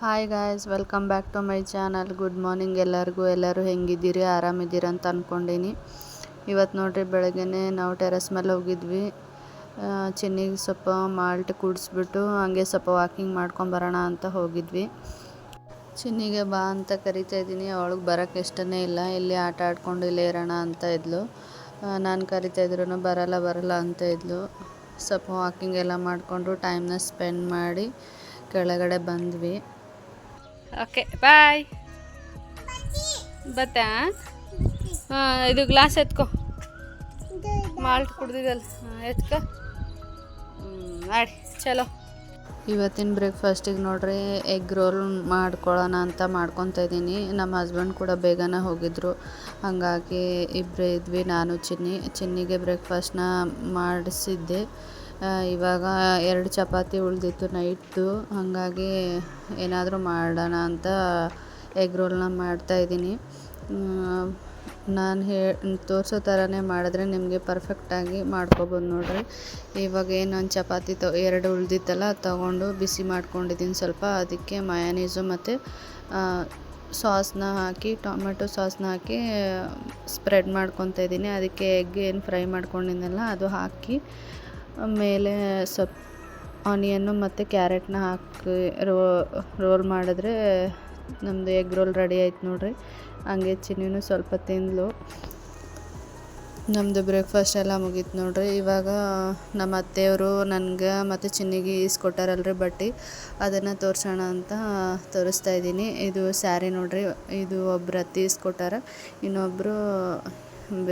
Hi guys, welcome back to my channel. Good morning ಎಲ್ಲರೂ ಹೆಂಗಿದ್ದೀರಿ, ಆರಾಮಿದ್ದೀರಿ ಅಂತ ಅಂದ್ಕೊಂಡೀನಿ. ಇವತ್ತು ನೋಡ್ರಿ, ಬೆಳಗ್ಗೆನೇ ನಾವು ಟೆರೆಸ್ ಮೇಲೆ ಹೋಗಿದ್ವಿ. ಚಿನ್ನಿಗೆ ಸ್ವಲ್ಪ ಮಾಲ್ಟ್ ಕುಡಿಸ್ಬಿಟ್ಟು ಹಂಗೆ ಸ್ವಲ್ಪ ವಾಕಿಂಗ್ ಮಾಡ್ಕೊಂಬರೋಣ ಅಂತ ಹೋಗಿದ್ವಿ. ಚಿನ್ನಿಗೆ ಬಾ ಅಂತ ಕರಿತಾ ಇದ್ದೀನಿ, ಅವಳಿಗೆ ಬರೋಕ್ಕೆ ಇಷ್ಟನೇ ಇಲ್ಲ. ಇಲ್ಲಿ ಆಟ ಆಡ್ಕೊಂಡು ಇಲ್ಲೇ ಇರೋಣ ಅಂತ ಇದ್ಲು. ನಾನು ಕರಿತಾ ಇದ್ರೂ ಬರಲ್ಲ ಅಂತ ಇದ್ಲು. ಸ್ವಲ್ಪ ವಾಕಿಂಗ್ ಎಲ್ಲ ಮಾಡಿಕೊಂಡು ಟೈಮ್ನ ಸ್ಪೆಂಡ್ ಮಾಡಿ ಕೆಳಗಡೆ ಬಂದ್ವಿ. ಓಕೆ, ಬಾಯ್. ಬತ್ತಾ? ಇದು ಗ್ಲಾಸ್ ಎತ್ಕೊ, ಮಾಲ್ಟ್ ಕುಡ್ದಿದ್ದಲ್ಲ, ಎತ್ಕೊ. ಮಾಡಿ ಚಲೋ. ಇವತ್ತಿನ ಬ್ರೇಕ್ಫಾಸ್ಟಿಗೆ ನೋಡ್ರಿ, ಎಗ್ ರೋಲ್ ಮಾಡ್ಕೊಳ್ಳೋಣ ಅಂತ ಮಾಡ್ಕೊತಾ ಇದ್ದೀನಿ. ನಮ್ಮ ಹಸ್ಬೆಂಡ್ ಕೂಡ ಬೇಗನೆ ಹೋಗಿದ್ರು, ಹಾಗಾಗಿ ಇಬ್ಬರೇ ಇದ್ವಿ, ನಾನು ಚಿನ್ನಿಗೆ ಬ್ರೇಕ್ಫಾಸ್ಟ್ನ ಮಾಡಿಸಿದ್ದೆ. ಇವಾಗ 2 ಚಪಾತಿ ಉಳಿದಿತ್ತು ನೈಟ್ದು, ಹಾಗಾಗಿ ಏನಾದರೂ ಮಾಡೋಣ ಅಂತ ಎಗ್ ರೋಲ್ನ ಮಾಡ್ತಾಯಿದ್ದೀನಿ. ನಾನು ತೋರಿಸೋ ಥರನೇ ಮಾಡಿದ್ರೆ ನಿಮಗೆ ಪರ್ಫೆಕ್ಟಾಗಿ ಮಾಡ್ಕೊಬೋದು ನೋಡ್ರಿ. ಇವಾಗ ಒಂದು ಚಪಾತಿ 2 ಉಳಿದಿತ್ತಲ್ಲ, ಅದು ತೊಗೊಂಡು ಬಿಸಿ ಮಾಡ್ಕೊಂಡಿದ್ದೀನಿ ಸ್ವಲ್ಪ. ಅದಕ್ಕೆ ಮಯೋನೀಸು ಮತ್ತು ಸಾಸ್ನ ಹಾಕಿ, ಟೊಮೆಟೊ ಸಾಸ್ನ ಹಾಕಿ ಸ್ಪ್ರೆಡ್ ಮಾಡ್ಕೊತಾ ಇದ್ದೀನಿ. ಅದಕ್ಕೆ ಎಗ್ ಏನು ಫ್ರೈ ಮಾಡ್ಕೊಂಡಿದ್ದೆನಲ್ಲ ಅದು ಹಾಕಿ, ಮೇಲೆ ಸ್ವಲ್ಪ ಆನಿಯನ್ನು ಮತ್ತು ಕ್ಯಾರೆಟ್ನ ಹಾಕಿ ರೋಲ್ ಮಾಡಿದ್ರೆ ನಮ್ಮದು ಎಗ್ ರೋಲ್ ರೆಡಿ ಆಯ್ತು ನೋಡ್ರಿ. ಹಂಗೆ ಚಿನ್ನಿನೂ ಸ್ವಲ್ಪ ತಿಂದಳು. ನಮ್ಮದು ಬ್ರೇಕ್ಫಾಸ್ಟ್ ಎಲ್ಲ ಮುಗೀತು ನೋಡ್ರಿ. ಇವಾಗ ನಮ್ಮ ಅತ್ತೆಯವರು ನನಗೆ ಮತ್ತು ಚಿನ್ನಿಗೆ ಈಸ್ಕೊಟ್ಟಾರಲ್ರಿ ಬಟ್ಟೆ, ಅದನ್ನು ತೋರಿಸೋಣ ಅಂತ ತೋರಿಸ್ತಾ ಇದ್ದೀನಿ. ಇದು ಸ್ಯಾರಿ ನೋಡ್ರಿ, ಇದು ಒಬ್ರು ಅತ್ತೆ ಈಸ್ಕೊಟ್ಟಾರ, ಇನ್ನೊಬ್ಬರು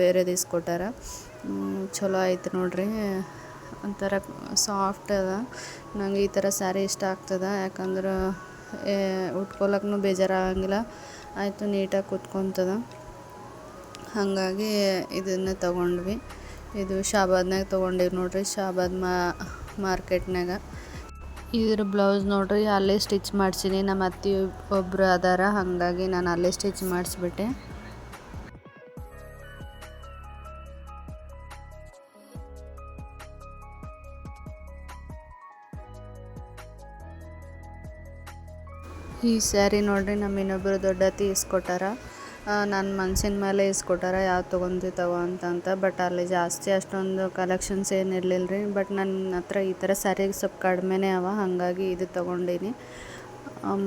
ಬೇರೆದು ಈಸ್ಕೊಟ್ಟಾರ. ಚಲೋ ಆಯ್ತು ನೋಡ್ರಿ, ಒಂಥರ ಸಾಫ್ಟ್ ಅದ. ನಂಗೆ ಈ ಥರ ಸ್ಯಾರಿ ಇಷ್ಟ ಆಗ್ತದೆ, ಯಾಕಂದ್ರೆ ಉಟ್ಕೊಳಕ್ಕೂ ಬೇಜಾರಾಗಂಗಿಲ್ಲ, ಆಯಿತು ನೀಟಾಗಿ ಕೂತ್ಕೊತದ. ಹಾಗಾಗಿ ಇದನ್ನು ತೊಗೊಂಡ್ವಿ. ಇದು ಶಾಬಾದ್ನಾಗ ತೊಗೊಂಡಿವಿ ನೋಡ್ರಿ, ಶಾಬಾದ್ ಮಾರ್ಕೆಟ್ನಾಗ. ಇದ್ರ ಬ್ಲೌಸ್ ನೋಡ್ರಿ, ಅಲ್ಲೇ ಸ್ಟಿಚ್ ಮಾಡಿಸೀನಿ. ನಮ್ಮ ಅತ್ತೆ ಒಬ್ಬರು ಅದಾರ, ಹಾಗಾಗಿ ನಾನು ಅಲ್ಲೇ ಸ್ಟಿಚ್ ಮಾಡಿಸ್ಬಿಟ್ಟೆ. ಈ ಸ್ಯಾರಿ ನೋಡ್ರಿ, ನಮ್ಮ ಇನ್ನೊಬ್ಬರು ದೊಡ್ಡ ಅತ್ತಿ ಇಸ್ಕೊಟ್ಟಾರ. ನನ್ನ ಮನ್ಸಿನ ಮೇಲೆ ಇಸ್ಕೊಟ್ಟಾರ, ಯಾವ್ದು ತೊಗೊಂಡು ಅಂತ. ಬಟ್ ಅಲ್ಲಿ ಜಾಸ್ತಿ ಅಷ್ಟೊಂದು ಕಲೆಕ್ಷನ್ಸ್ ಏನಿರಲಿಲ್ಲ ರೀ. ಬಟ್ ನನ್ನ ಹತ್ರ ಈ ಥರ ಸ್ಯಾರಿಗೆ ಸ್ವಲ್ಪ ಕಡಿಮೆನೇ ಅವ, ಹಾಗಾಗಿ ಇದು ತೊಗೊಂಡೀನಿ.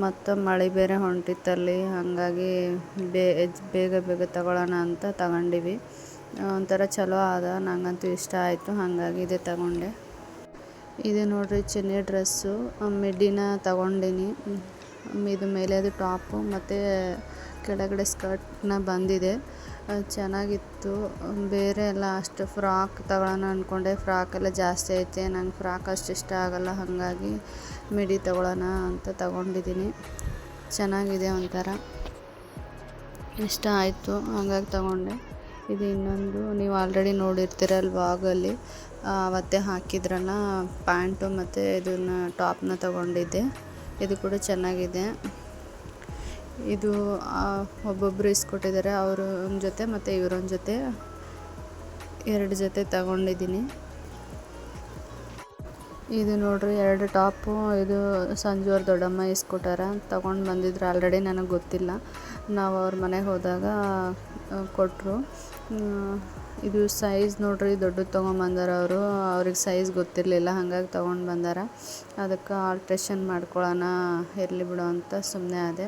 ಮತ್ತು ಮಳೆ ಬೇರೆ ಹೊಂಟಿತ್ತಲ್ಲಿ, ಹಾಗಾಗಿ ಬೇಗ ತಗೊಳ್ಳೋಣ ಅಂತ ತಗೊಂಡಿವಿ. ಒಂಥರ ಚಲೋ ಆದ, ನಂಗಂತೂ ಇಷ್ಟ ಆಯಿತು, ಹಾಗಾಗಿ ಇದೇ ತಗೊಂಡೆ. ಇದು ನೋಡ್ರಿ ಚಿನ್ನಿ ಡ್ರೆಸ್ಸು, ಮಿಡ್ಡಿನ ತಗೊಂಡೀನಿ. ಇದು ಮೇಲೆ ಅದು ಟಾಪು ಮತ್ತು ಕೆಳಗಡೆ ಸ್ಕರ್ಟ್ನ ಬಂದಿದೆ, ಚೆನ್ನಾಗಿತ್ತು. ಬೇರೆ ಎಲ್ಲ ಅಷ್ಟು ಫ್ರಾಕ್ ತಗೊಳ್ಳೋಣ ಅಂದ್ಕೊಂಡೆ, ಫ್ರಾಕೆಲ್ಲ ಜಾಸ್ತಿ ಐತೆ, ನಂಗೆ ಫ್ರಾಕ್ ಅಷ್ಟು ಇಷ್ಟ ಆಗೋಲ್ಲ, ಹಾಗಾಗಿ ಮಿಡಿ ತಗೊಳ್ಳೋಣ ಅಂತ ತಗೊಂಡಿದ್ದೀನಿ. ಚೆನ್ನಾಗಿದೆ, ಒಂಥರ ಇಷ್ಟ ಆಯಿತು, ಹಾಗಾಗಿ ತಗೊಂಡೆ. ಇದು ಇನ್ನೊಂದು, ನೀವು ಆಲ್ರೆಡಿ ನೋಡಿರ್ತೀರಲ್ಲ ವ್ಲಾಗಲ್ಲಿ, ಅವತ್ತೇ ಹಾಕಿದ್ರಲ್ಲ ಪ್ಯಾಂಟು ಮತ್ತು ಇದನ್ನು ಟಾಪ್ನ ತಗೊಂಡಿದ್ದೆ. ಇದು ಕೂಡ ಚೆನ್ನಾಗಿದೆ. ಇದು ಒಬ್ಬೊಬ್ಬರು ಇಸ್ಕೊಟ್ಟಿದ್ದಾರೆ, ಅವರು ಒಂದು ಜೊತೆ ಮತ್ತು ಇವರೊಂದು ಜೊತೆ, 2 ಜೊತೆ ತಗೊಂಡಿದ್ದೀನಿ. ಇದು ನೋಡ್ರಿ 2 ಟಾಪು, ಇದು ಸಂಜು ಅವ್ರ ದೊಡ್ಡಮ್ಮ ಇಸ್ಕೊಟ್ಟಾರ, ತೊಗೊಂಡು ಬಂದಿದ್ರು. ಆಲ್ರೆಡಿ ನನಗೆ ಗೊತ್ತಿಲ್ಲ, ನಾವು ಅವ್ರ ಮನೆಗೆ ಹೋದಾಗ ಕೊಟ್ಟರು. ಇದು ಸೈಜ್ ನೋಡ್ರಿ, ದೊಡ್ಡದು ತೊಗೊಂಬಂದಾರ ಅವರು, ಅವ್ರಿಗೆ ಸೈಜ್ ಗೊತ್ತಿರಲಿಲ್ಲ, ಹಾಗಾಗಿ ತೊಗೊಂಡು ಬಂದಾರ. ಅದಕ್ಕೆ ಆಲ್ಟ್ರೇಷನ್ ಮಾಡ್ಕೊಳ್ಳೋಣ ಇರಲಿ ಬಿಡು ಅಂತ ಸುಮ್ಮನೆ ಆದೆ.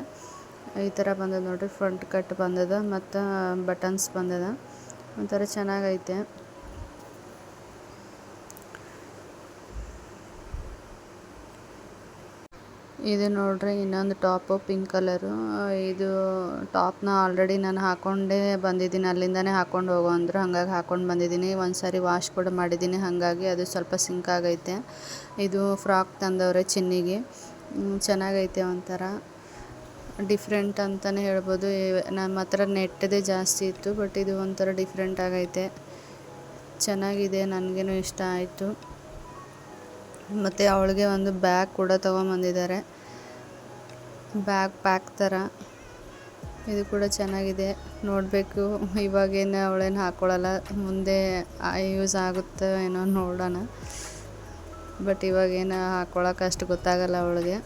ಈ ಥರ ಬಂದದ ನೋಡ್ರಿ, ಫ್ರಂಟ್ ಕಟ್ ಬಂದದ ಮತ್ತು ಬಟನ್ಸ್ ಬಂದದ, ಒಂಥರ ಚೆನ್ನಾಗೈತೆ. ಇದು ನೋಡ್ರಿ ಇನ್ನೊಂದು ಟಾಪು, ಪಿಂಕ್ ಕಲರು. ಇದು ಟಾಪ್ನ ಆಲ್ರೆಡಿ ನಾನು ಹಾಕ್ಕೊಂಡೇ ಬಂದಿದ್ದೀನಿ, ಅಲ್ಲಿಂದನೇ ಹಾಕ್ಕೊಂಡು ಹೋಗೋ ಅಂದರು, ಹಾಗಾಗಿ ಹಾಕ್ಕೊಂಡು ಬಂದಿದ್ದೀನಿ. ಒಂದು ಸಾರಿ ವಾಶ್ ಕೂಡ ಮಾಡಿದ್ದೀನಿ, ಹಾಗಾಗಿ ಅದು ಸ್ವಲ್ಪ ಸಿಂಕ್ ಆಗೈತೆ. ಇದು ಫ್ರಾಕ್ ತಂದವ್ರೆ ಚಿನ್ನಿಗೆ, ಚೆನ್ನಾಗೈತೆ, ಒಂಥರ ಡಿಫ್ರೆಂಟ್ ಅಂತಲೇ ಹೇಳ್ಬೋದು. ನಮ್ಮ ಹತ್ರ ನೆಟ್ಟದೇ ಜಾಸ್ತಿ ಇತ್ತು, ಬಟ್ ಇದು ಒಂಥರ ಡಿಫ್ರೆಂಟ್ ಆಗೈತೆ, ಚೆನ್ನಾಗಿದೆ, ನನಗೇನು ಇಷ್ಟ ಆಯಿತು. ಮತ್ತು ಅವಳಿಗೆ ಒಂದು ಬ್ಯಾಗ್ ಕೂಡ ತೊಗೊಂಬಂದಿದ್ದಾರೆ, ಬ್ಯಾಗ್ ಪ್ಯಾಕ್ ಥರ. ಇದು ಕೂಡ ಚೆನ್ನಾಗಿದೆ, ನೋಡಬೇಕು. ಇವಾಗೇನು ಅವಳೇನು ಹಾಕ್ಕೊಳ್ಳಲ್ಲ, ಮುಂದೆ ಯೂಸ್ ಆಗುತ್ತೋ ಏನೋ ನೋಡೋಣ. ಬಟ್ ಇವಾಗೇನು ಹಾಕ್ಕೊಳ್ಳೋಕೆ ಅಷ್ಟು ಗೊತ್ತಾಗಲ್ಲ ಅವಳಿಗೆ.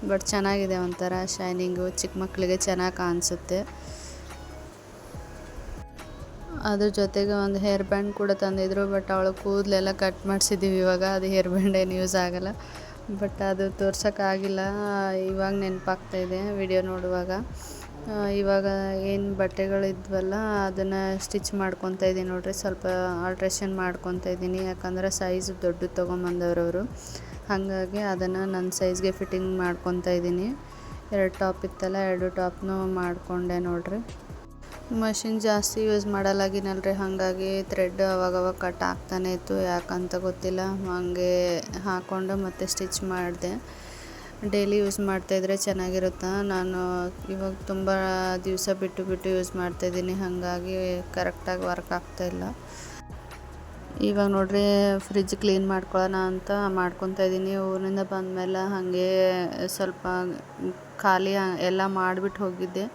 ಬಟ್ ಚೆನ್ನಾಗಿದೆ, ಒಂಥರ ಶೈನಿಂಗು, ಚಿಕ್ಕ ಮಕ್ಕಳಿಗೆ ಚೆನ್ನಾಗಿ ಕಾಣಿಸುತ್ತೆ. ಅದ್ರ ಜೊತೆಗೆ ಒಂದು ಹೇರ್ ಬ್ಯಾಂಡ್ ಕೂಡ ತಂದಿದ್ರು, ಬಟ್ ಅವಳು ಕೂದಲೆಲ್ಲ ಕಟ್ ಮಾಡಿಸಿದ್ದೀವಿ. ಇವಾಗ ಅದು ಹೇರ್ ಬ್ಯಾಂಡ್ ಏನು ಯೂಸ್ ಆಗೋಲ್ಲ, ಬಟ್ ಅದು ತೋರ್ಸೋಕ್ಕಾಗಿಲ್ಲ. ಇವಾಗ ನೆನಪಾಗ್ತಾಯಿದೆ ವಿಡಿಯೋ ನೋಡುವಾಗ. ಇವಾಗ ಏನು ಬಟ್ಟೆಗಳಿದ್ವಲ್ಲ ಅದನ್ನು ಸ್ಟಿಚ್ ಮಾಡ್ಕೊತಾ ಇದ್ದೀನಿ ನೋಡಿರಿ. ಸ್ವಲ್ಪ ಆಲ್ಟ್ರೇಷನ್ ಮಾಡ್ಕೊತಾ ಇದ್ದೀನಿ, ಯಾಕಂದರೆ ಸೈಜ್ ದೊಡ್ಡದು ತೊಗೊಂಬಂದವ್ರು ಅವರು. ಹಾಗಾಗಿ ಅದನ್ನು ನನ್ನ ಸೈಜ್ಗೆ ಫಿಟ್ಟಿಂಗ್ ಮಾಡ್ಕೊತಾ ಇದ್ದೀನಿ. 2 ಟಾಪ್ ಇತ್ತಲ್ಲ, 2 ಟಾಪ್ನೂ ಮಾಡಿಕೊಂಡೆ ನೋಡಿರಿ. ಮಷಿನ್ ಜಾಸ್ತಿ ಯೂಸ್ ಮಾಡಲಾಗಿನಲ್ರಿ, ಹಾಗಾಗಿ ಥ್ರೆಡ್ ಅವಾಗವಾಗ ಕಟ್ ಆಗ್ತಾನೆ ಇತ್ತು, ಯಾಕಂತ ಗೊತ್ತಿಲ್ಲ. ಹಾಗೆ ಹಾಕ್ಕೊಂಡು ಮತ್ತೆ ಸ್ಟಿಚ್ ಮಾಡಿದೆ. ಡೈಲಿ ಯೂಸ್ ಮಾಡ್ತಾಯಿದ್ರೆ ಚೆನ್ನಾಗಿರುತ್ತೆ. ನಾನು ಇವಾಗ ತುಂಬ ದಿವಸ ಬಿಟ್ಟು ಯೂಸ್ ಮಾಡ್ತಾಯಿದ್ದೀನಿ, ಹಾಗಾಗಿ ಕರೆಕ್ಟಾಗಿ ವರ್ಕ್ ಆಗ್ತಾಯಿಲ್ಲ. ಇವಾಗ ನೋಡ್ರಿ ಫ್ರಿಜ್ ಕ್ಲೀನ್ ಮಾಡ್ಕೊಳ್ಳೋಣ ಅಂತ ಮಾಡ್ಕೊತಾ ಇದ್ದೀನಿ. ಊರಿನಿಂದ ಬಂದಮೇಲೆ ಹಾಗೆ ಸ್ವಲ್ಪ ಖಾಲಿ ಎಲ್ಲ ಮಾಡಿಬಿಟ್ಟು ಹೋಗಿದ್ದೆ.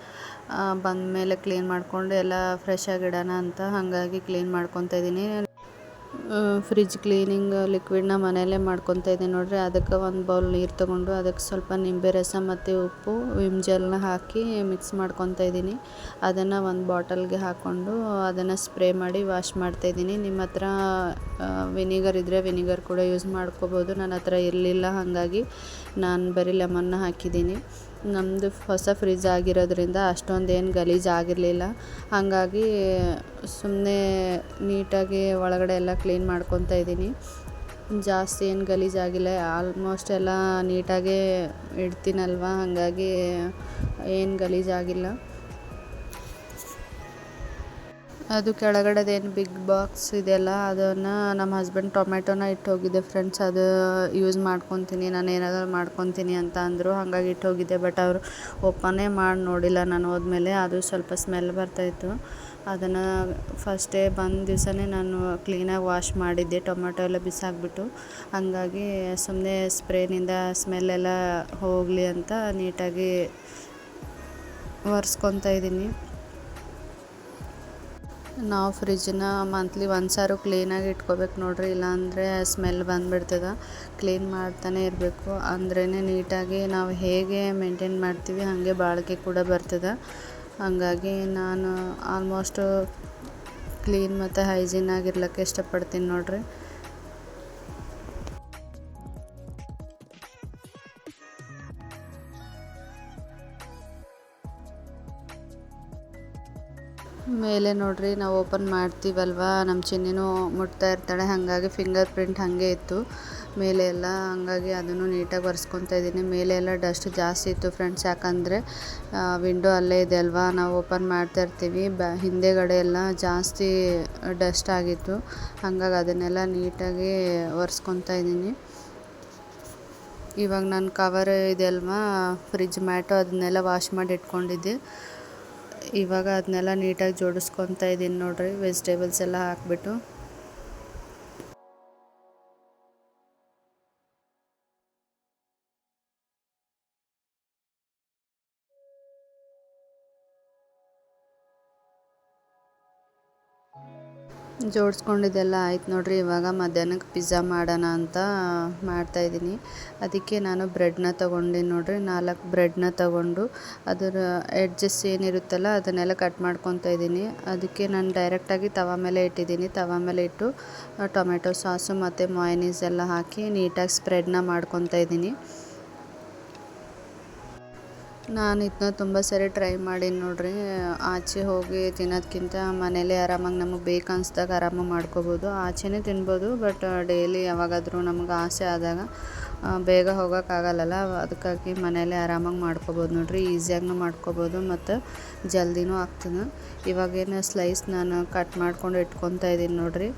ಬಂದಮೇಲೆ ಕ್ಲೀನ್ ಮಾಡಿಕೊಂಡು ಎಲ್ಲ ಫ್ರೆಶ್ ಆಗಿಡೋಣ ಅಂತ ಹಾಗಾಗಿ ಕ್ಲೀನ್ ಮಾಡ್ಕೊತಾ ಇದ್ದೀನಿ. ಫ್ರಿಜ್ ಕ್ಲೀನಿಂಗ್ ಲಿಕ್ವಿಡ್ನ ಮನೆಯಲ್ಲೇ ಮಾಡ್ಕೊತಾ ಇದ್ದೀನಿ ನೋಡಿರಿ. ಅದಕ್ಕೆ ಒಂದು ಬೌಲ್ ನೀರು ತೊಗೊಂಡು ಅದಕ್ಕೆ ಸ್ವಲ್ಪ ನಿಂಬೆ ರಸ ಮತ್ತು ಉಪ್ಪು, ವಿಮ್ ಜೆಲ್ನ ಹಾಕಿ ಮಿಕ್ಸ್ ಮಾಡ್ಕೊತಾ ಇದ್ದೀನಿ. ಅದನ್ನು ಒಂದು ಬಾಟಲ್ಗೆ ಹಾಕ್ಕೊಂಡು ಅದನ್ನು ಸ್ಪ್ರೇ ಮಾಡಿ ವಾಶ್ ಮಾಡ್ತಾಯಿದ್ದೀನಿ. ನಿಮ್ಮ ಹತ್ರ ವಿನಿಗರ್ ಇದ್ದರೆ ವಿನಿಗರ್ ಕೂಡ ಯೂಸ್ ಮಾಡ್ಕೋಬೋದು. ನನ್ನ ಹತ್ರ ಇರಲಿಲ್ಲ, ಹಾಗಾಗಿ ನಾನು ಬರೀ ಲೆಮನ್ನ ಹಾಕಿದ್ದೀನಿ. ನಮ್ಮದು ಹೊಸ ಫ್ರಿಜ್ ಆಗಿರೋದ್ರಿಂದ ಅಷ್ಟೊಂದೇನು ಗಲೀಜು ಆಗಿರಲಿಲ್ಲ, ಹಾಗಾಗಿ ಸುಮ್ಮನೆ ನೀಟಾಗಿ ಒಳಗಡೆ ಎಲ್ಲ ಕ್ಲೀನ್ ಮಾಡ್ಕೊತಾ ಇದ್ದೀನಿ. ಜಾಸ್ತಿ ಏನು ಗಲೀಜಾಗಿಲ್ಲ, ಆಲ್ಮೋಸ್ಟ್ ಎಲ್ಲ ನೀಟಾಗೇ ಇಡ್ತೀನಲ್ವ, ಹಾಗಾಗಿ ಏನು ಗಲೀಜಾಗಿಲ್ಲ. ಅದು ಕೆಳಗಡೆದೇನು ಬಿಗ್ ಬಾಕ್ಸ್ ಇದೆಯಲ್ಲ, ಅದನ್ನು ನಮ್ಮ ಹಸ್ಬೆಂಡ್ ಟೊಮೆಟೊನ ಇಟ್ಟು ಹೋಗಿದ್ದೆ ಫ್ರೆಂಡ್ಸ್. ಅದು ಯೂಸ್ ಮಾಡ್ಕೊತೀನಿ, ನಾನು ಏನಾದರೂ ಮಾಡ್ಕೊತೀನಿ ಅಂತ ಅಂದರು, ಹಾಗಾಗಿ ಇಟ್ಟು ಹೋಗಿದ್ದೆ. ಬಟ್ ಅವರು ಓಪನೇ ಮಾಡಿ ನೋಡಿಲ್ಲ ನಾನು ಹೋದ್ಮೇಲೆ. ಅದು ಸ್ವಲ್ಪ ಸ್ಮೆಲ್ ಬರ್ತಾಯಿತ್ತು. ಅದನ್ನು ಫಸ್ಟ್ ಡೇ ಬಂದ ದಿವಸನೇ ನಾನು ಕ್ಲೀನಾಗಿ ವಾಶ್ ಮಾಡಿದ್ದೆ, ಟೊಮೆಟೊ ಎಲ್ಲ ಬಿಸಾಕ್ಬಿಟ್ಟು. ಹಾಗಾಗಿ ಸುಮ್ಮನೆ ಸ್ಪ್ರೇನಿಂದ ಸ್ಮೆಲ್ಲೆಲ್ಲ ಹೋಗಲಿ ಅಂತ ನೀಟಾಗಿ ಒರೆಸ್ಕೊತಾ ಇದ್ದೀನಿ. ನಾವು ಫ್ರಿಜ್ಜನ್ನ ಮಂತ್ಲಿ ಒಂದ್ಸಾರು ಕ್ಲೀನಾಗಿ ಇಟ್ಕೋಬೇಕು ನೋಡಿರಿ, ಇಲ್ಲಾಂದರೆ ಸ್ಮೆಲ್ ಬಂದುಬಿಡ್ತದೆ. ಕ್ಲೀನ್ ಮಾಡ್ತಾನೆ ಇರಬೇಕು, ಅಂದ್ರೇ ನೀಟಾಗಿ ನಾವು ಹೇಗೆ ಮೇಂಟೈನ್ ಮಾಡ್ತೀವಿ ಹಾಗೆ ಬಾಳಿಕೆ ಕೂಡ ಬರ್ತದೆ. ಹಾಗಾಗಿ ನಾನು ಆಲ್ಮೋಸ್ಟು ಕ್ಲೀನ್ ಮತ್ತು ಹೈಜೀನ್ ಆಗಿರ್ಲಿಕ್ಕೆ ಇಷ್ಟಪಡ್ತೀನಿ ನೋಡಿರಿ. ಮೇಲೆ ನೋಡಿರಿ ನಾವು ಓಪನ್ ಮಾಡ್ತೀವಲ್ವ, ನಮ್ಮ ಚಿನ್ನಿನೂ ಮುಟ್ತಾ ಇರ್ತಾಳೆ, ಹಾಗಾಗಿ ಫಿಂಗರ್ ಪ್ರಿಂಟ್ ಹಾಗೆ ಇತ್ತು ಮೇಲೆ ಎಲ್ಲ. ಹಾಗಾಗಿ ಅದನ್ನು ನೀಟಾಗಿ ಒರೆಸ್ಕೊತಾ ಇದ್ದೀನಿ. ಮೇಲೆ ಎಲ್ಲ ಡಸ್ಟ್ ಜಾಸ್ತಿ ಇತ್ತು ಫ್ರೆಂಡ್ಸ್, ಯಾಕಂದರೆ ವಿಂಡೋ ಅಲ್ಲೇ ಇದೆ ಅಲ್ವಾ, ನಾವು ಓಪನ್ ಮಾಡ್ತಾ ಇರ್ತೀವಿ. ಹಿಂದೆಗಡೆ ಎಲ್ಲ ಜಾಸ್ತಿ ಡಸ್ಟ್ ಆಗಿತ್ತು, ಹಾಗಾಗಿ ಅದನ್ನೆಲ್ಲ ನೀಟಾಗಿ ಒರೆಸ್ಕೊತಾ ಇದ್ದೀನಿ. ಇವಾಗ ನಾನು ಕವರ್ ಇದೆ ಅಲ್ವಾ, ಫ್ರಿಜ್ ಮ್ಯಾಟು, ಅದನ್ನೆಲ್ಲ ವಾಶ್ ಮಾಡಿ ಇಟ್ಕೊಂಡಿದ್ದೆ. ಇವಾಗ ಅದನ್ನೆಲ್ಲ ನೀಟಾಗಿ ಜೋಡಿಸ್ಕೊತಾ ಇದ್ದೀನಿ ನೋಡಿರಿ, ವೆಜಿಟೇಬಲ್ಸ್ ಎಲ್ಲ ಹಾಕಿಬಿಟ್ಟು. ಜೋಡಿಸ್ಕೊಂಡಿದ್ದೆಲ್ಲ ಆಯ್ತು ನೋಡಿರಿ. ಇವಾಗ ಮಧ್ಯಾಹ್ನಕ್ಕೆ ಪಿಜ್ಜಾ ಮಾಡೋಣ ಅಂತ ಮಾಡ್ತಾಯಿದ್ದೀನಿ. ಅದಕ್ಕೆ ನಾನು ಬ್ರೆಡ್ನ ತೊಗೊಂಡಿನಿ ನೋಡಿರಿ, 4 ಬ್ರೆಡ್ನ ತೊಗೊಂಡು ಅದರ ಎಡ್ಜಸ್ ಏನಿರುತ್ತಲ್ಲ ಅದನ್ನೆಲ್ಲ ಕಟ್ ಮಾಡ್ಕೊತಾ ಇದ್ದೀನಿ. ಅದಕ್ಕೆ ನಾನು ಡೈರೆಕ್ಟಾಗಿ ತವ ಮೇಲೆ ಇಟ್ಟಿದ್ದೀನಿ. ತವ ಮೇಲೆ ಇಟ್ಟು ಟೊಮೆಟೊ ಸಾಸು ಮತ್ತು ಮಯೋನೀಸ್ ಎಲ್ಲ ಹಾಕಿ ನೀಟಾಗಿ ಸ್ಪ್ರೆಡ್ನ ಮಾಡ್ಕೊತಾ ಇದ್ದೀನಿ. ನಾನು ಇದನ್ನ ತುಂಬ ಸರಿ ಟ್ರೈ ಮಾಡೀನಿ ನೋಡಿರಿ. ಆಚೆ ಹೋಗಿ ತಿನ್ನೋದಕ್ಕಿಂತ ಮನೇಲೇ ಆರಾಮಾಗಿ ನಮಗೆ ಬೇಕು ಅನಿಸ್ದಾಗ ಆರಾಮಾಗಿ ಮಾಡ್ಕೋಬೋದು. ಆಚೆನೇ ತಿನ್ಬೋದು, ಬಟ್ ಡೈಲಿ ಯಾವಾಗಾದರೂ ನಮ್ಗೆ ಆಸೆ ಆದಾಗ ಬೇಗ ಹೋಗೋಕ್ಕಾಗಲ್ಲಲ್ಲ, ಅದಕ್ಕಾಗಿ ಮನೇಲೇ ಆರಾಮಾಗಿ ಮಾಡ್ಕೋಬೋದು ನೋಡಿರಿ. ಈಸಿಯಾಗೂ ಮಾಡ್ಕೋಬೋದು ಮತ್ತು ಜಲ್ದಿನೂ ಆಗ್ತದೆ. ಇವಾಗೇನು ಸ್ಲೈಸ್ ನಾನು ಕಟ್ ಮಾಡ್ಕೊಂಡು ಇಟ್ಕೊತಾ ಇದ್ದೀನಿ ನೋಡಿರಿ.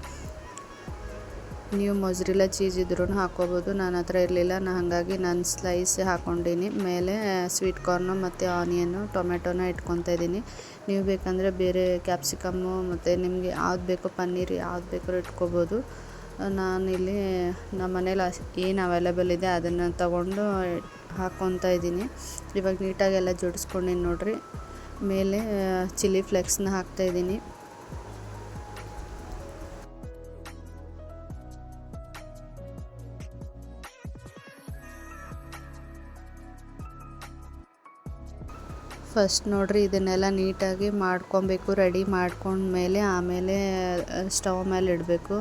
ನೀವು ಮೊಜ್ರಿಲ್ಲ ಚೀಸ್ ಇದ್ರೂ ಹಾಕ್ಕೋಬೋದು, ನನ್ನ ಹತ್ರ ಇರಲಿಲ್ಲ, ಹಾಗಾಗಿ ನಾನು ಸ್ಲೈಸ್ ಹಾಕ್ಕೊಂಡೀನಿ. ಮೇಲೆ ಸ್ವೀಟ್ ಕಾರ್ನು ಮತ್ತು ಆನಿಯನ್ನು ಟೊಮೆಟೊನ ಇಟ್ಕೊತಾ ಇದ್ದೀನಿ. ನೀವು ಬೇಕಂದರೆ ಬೇರೆ ಕ್ಯಾಪ್ಸಿಕಮ್ಮು ಮತ್ತು ನಿಮಗೆ ಯಾವ್ದು ಬೇಕೋ ಪನ್ನೀರ್ ಯಾವ್ದು ಬೇಕಾದ್ರೂ ಇಟ್ಕೋಬೋದು. ನಾನಿಲ್ಲಿ ನಮ್ಮ ಮನೇಲಿ ಏನು ಅವೈಲೇಬಲ್ ಇದೆ ಅದನ್ನು ತಗೊಂಡು ಹಾಕ್ಕೊತಾ ಇದ್ದೀನಿ. ಇವಾಗ ನೀಟಾಗೆಲ್ಲ ಜೋಡಿಸ್ಕೊಂಡೀನಿ ನೋಡಿರಿ. ಮೇಲೆ ಚಿಲ್ಲಿ ಫ್ಲೆಕ್ಸ್ನ ಹಾಕ್ತಾಯಿದ್ದೀನಿ. ಫಸ್ಟ್ ನೋಡಿರಿ ಇದನ್ನೆಲ್ಲ ನೀಟಾಗಿ ಮಾಡ್ಕೊಬೇಕು. ರೆಡಿ ಮಾಡ್ಕೊಂಡ್ಮೇಲೆ ಆಮೇಲೆ ಸ್ಟವ್ ಮೇಲೆ ಇಡಬೇಕು.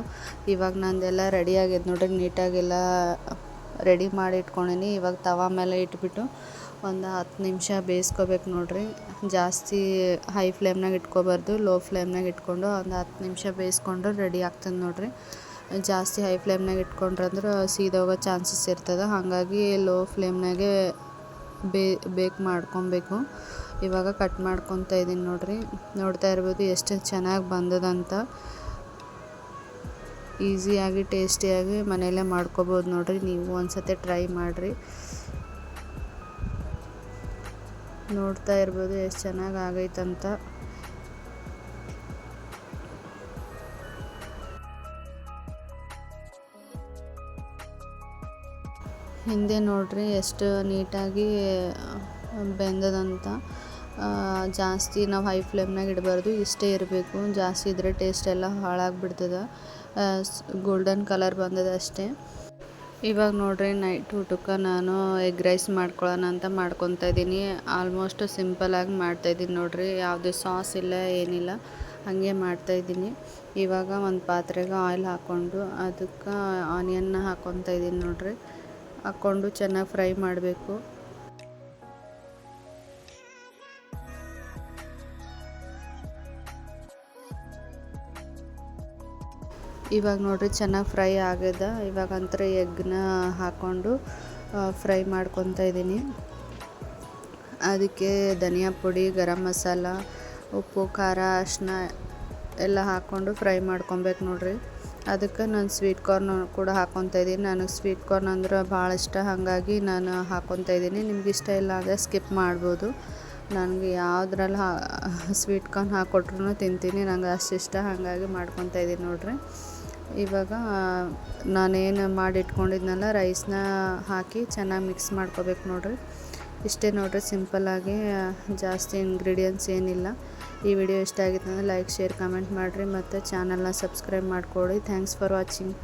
ಇವಾಗ ನಂದೆಲ್ಲ ರೆಡಿ ಆಗ್ಯದ ನೋಡಿರಿ, ನೀಟಾಗೆಲ್ಲ ರೆಡಿ ಮಾಡಿ ಇಟ್ಕೊಂಡೀನಿ. ಇವಾಗ ತವಾ ಮೇಲೆ ಇಟ್ಬಿಟ್ಟು ಒಂದು 10 ನಿಮಿಷ ಬೇಯಿಸ್ಕೋಬೇಕು ನೋಡಿರಿ. ಜಾಸ್ತಿ ಹೈ ಫ್ಲೇಮ್ನಾಗ ಇಟ್ಕೋಬಾರ್ದು, ಲೋ ಫ್ಲೇಮ್ನಾಗ ಇಟ್ಕೊಂಡು ಒಂದು 10 ನಿಮಿಷ ಬೇಯಿಸ್ಕೊಂಡ್ರೆ ರೆಡಿ ಆಗ್ತದೆ ನೋಡಿರಿ. ಜಾಸ್ತಿ ಹೈ ಫ್ಲೇಮ್ನಾಗ ಇಟ್ಕೊಂಡ್ರಂದ್ರೆ ಸೀದೋಗೋ ಚಾನ್ಸಸ್ ಇರ್ತದೆ. ಹಾಗಾಗಿ ಲೋ ಫ್ಲೇಮ್ನಾಗೆ ಬೇಕ್ ಮಾಡ್ಕೊಬೇಕು. ಇವಾಗ ಕಟ್ ಮಾಡ್ಕೊತಾ ಇದ್ದೀನಿ ನೋಡಿರಿ. ನೋಡ್ತಾ ಇರ್ಬೋದು ಎಷ್ಟು ಚೆನ್ನಾಗಿ ಬಂದದಂತ. ಈಸಿಯಾಗಿ ಟೇಸ್ಟಿಯಾಗಿ ಮನೆಯಲ್ಲೇ ಮಾಡ್ಕೋಬೋದು ನೋಡಿರಿ. ನೀವು ಒಂದ್ಸತಿ ಟ್ರೈ ಮಾಡಿರಿ. ನೋಡ್ತಾ ಇರ್ಬೋದು ಎಷ್ಟು ಚೆನ್ನಾಗಿ ಆಗೈತಂತ. ಹಿಂದೆ ನೋಡ್ರಿ ಎಷ್ಟು ನೀಟಾಗಿ ಬೆಂದದಂತ. ಜಾಸ್ತಿ ನಾವು ಹೈ ಫ್ಲೇಮ್ನಾಗ ಇಡಬಾರ್ದು, ಇಷ್ಟೇ ಇರಬೇಕು. ಜಾಸ್ತಿ ಇದ್ದರೆ ಟೇಸ್ಟ್ ಎಲ್ಲ ಹಾಳಾಗಿಬಿಡ್ತದೆ. ಗೋಲ್ಡನ್ ಕಲರ್ ಬಂದದ ಅಷ್ಟೇ. ಇವಾಗ ನೋಡ್ರಿ ನೈಟ್ ಊಟಕ್ಕೆ ನಾನು ಎಗ್ ರೈಸ್ ಮಾಡ್ಕೊಳ್ಳೋಣ ಅಂತ ಮಾಡ್ಕೊತಾ ಇದ್ದೀನಿ. ಆಲ್ಮೋಸ್ಟ್ ಸಿಂಪಲಾಗಿ ಮಾಡ್ತಾಯಿದ್ದೀನಿ ನೋಡಿರಿ. ಯಾವುದೇ ಸಾಸ್ ಇಲ್ಲ ಏನಿಲ್ಲ, ಹಾಗೆ ಮಾಡ್ತಾಯಿದ್ದೀನಿ. ಇವಾಗ ಒಂದು ಪಾತ್ರೆಗೆ ಆಯಿಲ್ ಹಾಕ್ಕೊಂಡು ಅದಕ್ಕೆ ಆನಿಯನ್ನ ಹಾಕ್ಕೊತಾ ಇದ್ದೀನಿ ನೋಡಿರಿ. ಹಾಕ್ಕೊಂಡು ಚೆನ್ನಾಗಿ ಫ್ರೈ ಮಾಡಬೇಕು. ಇವಾಗ ನೋಡಿರಿ ಚೆನ್ನಾಗಿ ಫ್ರೈ ಆಗ್ಯದ. ಇವಾಗ ಅಂತರ ಎಗ್ನ ಹಾಕ್ಕೊಂಡು ಫ್ರೈ ಮಾಡ್ಕೊತಾ ಇದ್ದೀನಿ. ಅದಕ್ಕೆ ಧನಿಯಾ ಪುಡಿ, ಗರಂ ಮಸಾಲ, ಉಪ್ಪು, ಖಾರ, ಅರಿಶಿನ ಎಲ್ಲ ಹಾಕ್ಕೊಂಡು ಫ್ರೈ ಮಾಡ್ಕೊಬೇಕು ನೋಡಿರಿ. ಅದಕ್ಕೆ ನಾನು ಸ್ವೀಟ್ ಕಾರ್ನ್ ಕೂಡ ಹಾಕ್ಕೊತಾ ಇದ್ದೀನಿ. ನನಗೆ ಸ್ವೀಟ್ ಕಾರ್ನ್ ಅಂದ್ರೆ ಭಾಳ ಇಷ್ಟ, ಹಾಗಾಗಿ ನಾನು ಹಾಕ್ಕೊತಾ ಇದ್ದೀನಿ. ನಿಮ್ಗೆ ಇಷ್ಟ ಇಲ್ಲ ಅಂದರೆ ಸ್ಕಿಪ್ ಮಾಡ್ಬೋದು. ನನಗೆ ಯಾವುದ್ರಲ್ಲಿ ಸ್ವೀಟ್ ಕಾರ್ನ್ ಹಾಕ್ಕೊಟ್ರೂ ತಿಂತೀನಿ, ನಂಗೆ ಅಷ್ಟು ಇಷ್ಟ, ಹಾಗಾಗಿ ಮಾಡ್ಕೊತಾ ಇದ್ದೀನಿ ನೋಡಿರಿ. ಇವಾಗ ನಾನೇನು ಮಾಡಿಟ್ಕೊಂಡಿದ್ನಲ್ಲ ರೈಸ್ನ ಹಾಕಿ ಚೆನ್ನಾಗಿ ಮಿಕ್ಸ್ ಮಾಡ್ಕೋಬೇಕು ನೋಡಿರಿ. ಇಷ್ಟೇ ನೋಡಿರಿ, ಸಿಂಪಲ್ಲಾಗಿ, ಜಾಸ್ತಿ ಇಂಗ್ರೀಡಿಯೆಂಟ್ಸ್ ಏನಿಲ್ಲ. ಈ ವಿಡಿಯೋ ಇಷ್ಟ ಆಗಿತ್ತು ಅಂದರೆ ಲೈಕ್, ಶೇರ್, ಕಮೆಂಟ್ ಮಾಡಿರಿ ಮತ್ತು ಚಾನಲ್ನ ಸಬ್ಸ್ಕ್ರೈಬ್ ಮಾಡ್ಕೊಳ್ಳಿ. Thanks for watching.